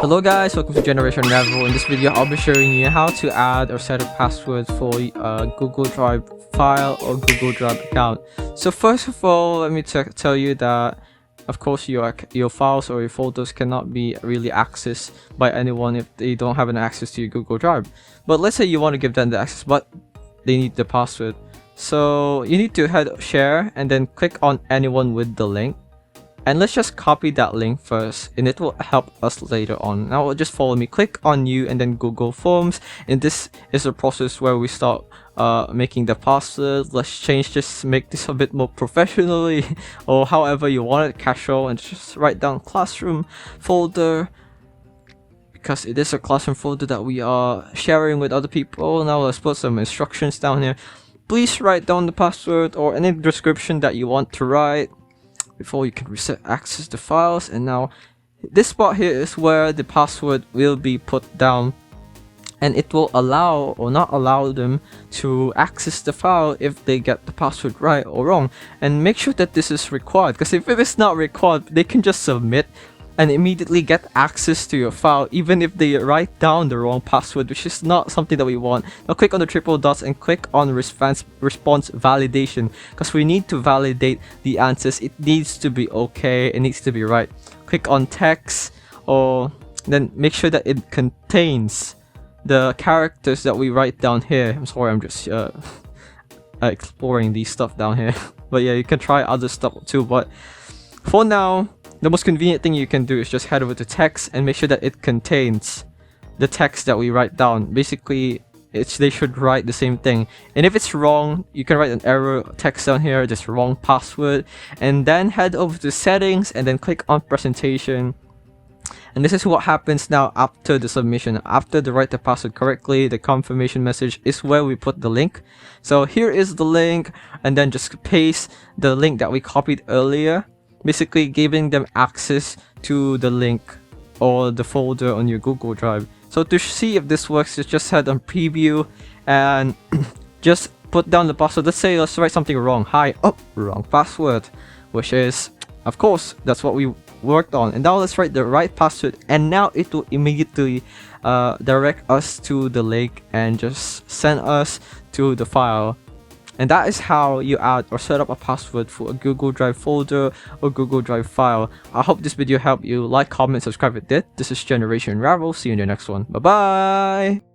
Hello guys, welcome to Generation Revel. In this video, I'll be showing you how to add or set a password for a Google Drive file or Google Drive account. So first of all, let me tell you that of course your files or your photos cannot be really accessed by anyone if they don't have an access to your Google Drive. But let's say you want to give them the access, but they need the password. So you need to share and then click on anyone with the link. And let's just copy that link first and it will help us later on. Now just follow me, click on new and then Google Forms. And this is a process where we start making the password. Let's change this, make this a bit more professionally or however you want it, casual, and just write down classroom folder because it is a classroom folder that we are sharing with other people. Now let's put some instructions down here. Please write down the password or any description that you want to write before you can reset access to files. And now this spot here is where the password will be put down, and it will allow or not allow them to access the file if they get the password right or wrong. And make sure that this is required, because if it is not required, they can just submit and immediately get access to your file even if they write down the wrong password, which is not something that we want. Now click on the triple dots and click on response validation, because we need to validate the answers. It needs to be okay, it needs to be right. Click on text, or then make sure that it contains the characters that we write down here. I'm sorry, I'm just exploring these stuff down here. But yeah, you can try other stuff too, but for now the most convenient thing you can do is just head over to text and make sure that it contains the text that we write down. Basically, they should write the same thing. And if it's wrong, you can write an error text down here, just wrong password. And then head over to settings and then click on presentation. And this is what happens now after the submission. After they write the password correctly, the confirmation message is where we put the link. So here is the link, and then just paste the link that we copied earlier, basically giving them access to the link or the folder on your Google Drive. So to see if this works, just head on preview and just put down the password. Let's write something wrong. Hi, wrong password, which is, of course, that's what we worked on. And now let's write the right password, and now it will immediately direct us to the link and just send us to the file. And that is how you add or set up a password for a Google Drive folder or Google Drive file. I hope this video helped you. Like, comment, subscribe if it did. This is Generation Revel. See you in the next one. Bye bye.